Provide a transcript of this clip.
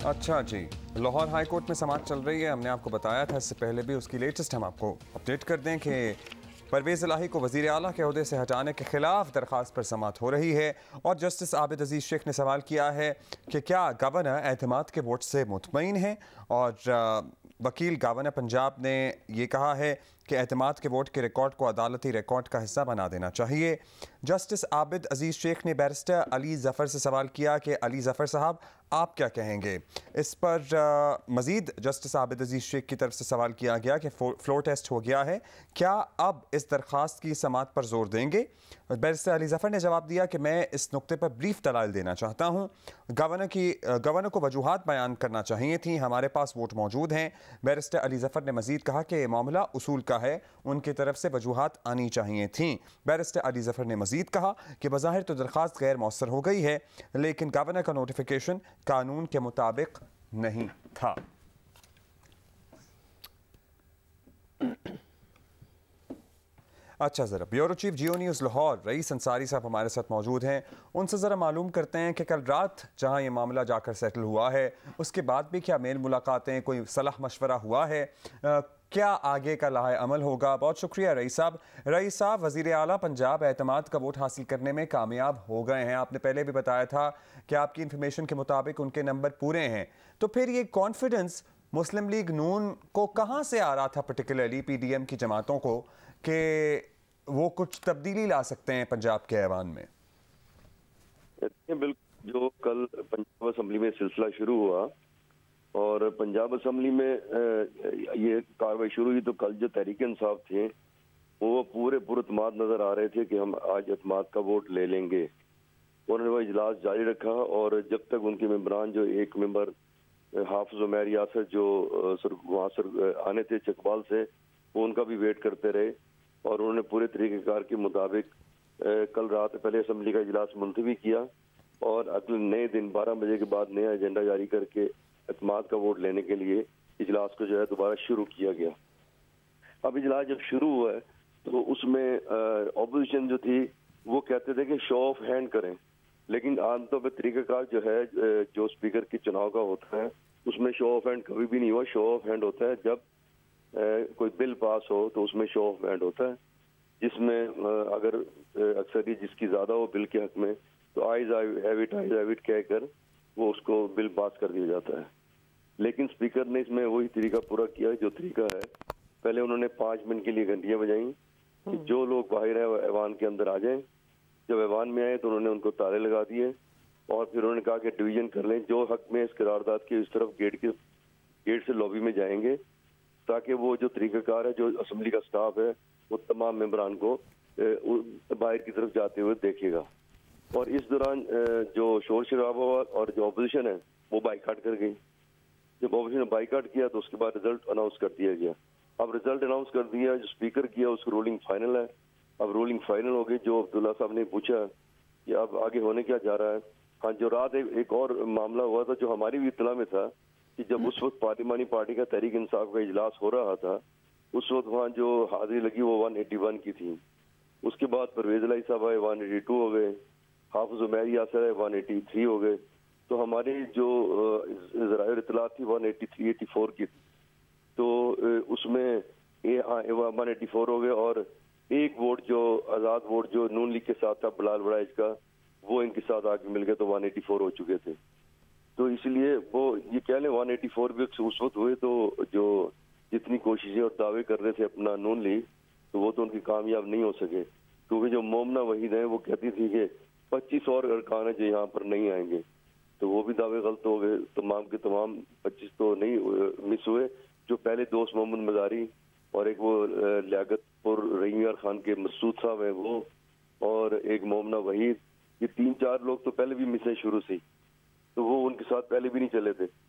अच्छा जी, Lahore high court में समाअत चल रही है। हमने आपको बताया था इससे पहले भी, उसकी लेटेस्ट हम आपको अपडेट कर दें कि परवेज़ इलाही को वज़ीर आला के ओहदे से हटाने के खिलाफ दरख्वास्त पर समाअत हो रही है और जस्टिस आबिद अजीज़ शेख ने सवाल किया है कि क्या गवर्नर एतमाद के वोट से मुतमईन हैं। और वकील गवर्नर पंजाब ने यह कहा है कि एतमाद के वोट के रिकॉर्ड को अदालती रिकॉर्ड का हिस्सा बना देना चाहिए। जस्टिस आबिद अजीज़ शेख ने बैरिस्टर अली ज़फ़र से सवाल किया कि अली ज़फ़र साहब आप क्या कहेंगे इस पर। मज़ीद जस्टिस आबिद अजीज़ शेख की तरफ से सवाल किया गया कि फ्लोर टेस्ट हो गया है, क्या अब इस दरख्वास्त की समाअत पर जोर देंगे। बैरिस्टर अली ज़फ़र ने जवाब दिया कि मैं इस नुक्ते पर ब्रीफ दलाल देना चाहता हूँ। गवर्नर को वजूहात बयान करना चाहिए थी, हमारे पास वोट मौजूद हैं। बैरिस्टर अली ज़फ़र ने मज़ीद कहा कि मामला उसूल का है, उनकी तरफ से वजूहात आनी चाहिए थी। बैरिस्टर अली ज़फ़र ने मज़ीद कहा कि बज़ाहिर तो दरख्वास्त गैर मौसर हो गई है, लेकिन गवर्नर का नोटिफिकेशन कानून के मुताबिक नहीं था। अच्छा, ज़रा ब्यूरो चीफ जियो न्यूज़ लाहौर रईस अंसारी साहब हमारे साथ मौजूद हैं। उनसे ज़रा मालूम करते हैं कि कल रात जहां ये मामला जाकर सेटल हुआ है, उसके बाद भी क्या मेल मुलाकातें, कोई सलाह मशवरा हुआ है, क्या आगे का लाहे अमल होगा। बहुत शुक्रिया रईस साहब। रईस साहब, वज़ीर आला पंजाब एतमाद का वोट हासिल करने में कामयाब हो गए हैं। आपने पहले भी बताया था कि आपकी इन्फॉर्मेशन के मुताबिक उनके नंबर पूरे हैं, तो फिर ये कॉन्फिडेंस मुस्लिम लीग नून को कहाँ से आ रहा था, पर्टिकुलरली PDM की जमातों को, कि वो कुछ तब्दीली ला सकते हैं पंजाब के ऐवान में। बिल्कुल, जो कल पंजाब असम्बली में सिलसिला शुरू हुआ और पंजाब असम्बली में ये कार्रवाई शुरू हुई, तो कल जो तहरीक इंसाफ थे वो पूरे पुरतमाद नजर आ रहे थे कि हम आज एतमाद का वोट ले लेंगे। उन्होंने वो इजलास जारी रखा और जब तक उनके मेंबरान, जो एक मेंबर हाफिज उमर यासर जो वहाँ से आने थे चकवाल से, वो उनका भी वेट करते रहे और उन्होंने पूरे तरीक़ेकार के मुताबिक कल रात पहले असम्बली का इजलास मुलतवी किया और अगले नए दिन 12 बजे के बाद नया एजेंडा जारी करके एतमाद का वोट लेने के लिए इजलास को जो है दोबारा शुरू किया गया। अब इजलास जब शुरू हुआ है तो उसमें ऑपोजिशन जो थी वो कहते थे कि शो ऑफ हैंड करें, लेकिन आमतौर पर तरीक़ाकार जो है जो स्पीकर के चुनाव का होता है उसमें शो ऑफ हैंड कभी भी नहीं हुआ। शो ऑफ हैंड होता है जब कोई बिल पास हो तो उसमें शो ऑफ हैंड होता है, जिसमें अगर अक्सरियत जिसकी ज्यादा हो बिल के हक में तो आइज हैव इट कहकर वो उसको बिल पास कर दिया जाता है। लेकिन स्पीकर ने इसमें वही तरीका पूरा किया जो तरीका है। पहले उन्होंने 5 मिनट के लिए घंटियां बजाई कि जो लोग बाहर है वो ऐवान के अंदर आ जाएं। जब ऐवान में आए तो उन्होंने उनको ताले लगा दिए और फिर उन्होंने कहा कि डिवीजन कर लें, जो हक में इस करारदाद के इस तरफ गेट से लॉबी में जाएंगे, ताकि वो जो तरीकाकार है, जो असेंबली का स्टाफ है, वो तमाम मेंबरान को बाहर की तरफ जाते हुए देखेगा। और इस दौरान जो शोर शराबा हुआ और जो अपोजिशन है वो बाइकाट कर गई। जब अपोजिशन ने बाइकाट किया तो उसके बाद रिजल्ट अनाउंस कर दिया गया। अब रिजल्ट अनाउंस कर दिया, जो स्पीकर किया उसकी रूलिंग फाइनल है। अब रूलिंग फाइनल हो गई। जो अब्दुल्ला साहब ने पूछा कि अब आगे होने क्या जा रहा है। हाँ, जो रात एक और मामला हुआ था जो हमारी भी इत्तला में था कि जब उस वक्त पार्लिमानी पार्टी का तहरीक इंसाफ का इजलास हो रहा था, उस वक्त वहाँ जो हाजिरी लगी वो 181 की थी। उसके बाद परवेज इलाही साहब आए, 182 हो गए। हाफिज उमर यासर है, 183 हो गए। तो हमारी जो ज़राइर इत्तला थी 183-84 की थी, तो उसमें 184 हो गए और एक वोट जो आज़ाद वोट जो नून लीग के साथ था बिलाल बड़ाइच का, वो इनके साथ आगे मिल गए तो 184 हो चुके थे। तो इसलिए वो ये कह लें 184 भी उस वक्त हुए तो जो जितनी कोशिशें और दावे कर रहे थे अपना नून लीग, तो वो तो उनकी कामयाब नहीं हो सके, क्योंकि जो मोमना वहीद है वो कहती थी कि 25 और अरकान है जो यहाँ पर नहीं आएंगे, तो वो भी दावे गलत हो गए। तमाम के तमाम 25 तो नहीं मिस हुए। जो पहले दोस्त मोहम्मद मजारी और एक वो लियाकतपुर रहीम खान के मसूद साहब है वो, और एक मोमना वहीद, ये 3-4 लोग तो पहले भी मिस है शुरू से, तो वो उनके साथ पहले भी नहीं चले थे।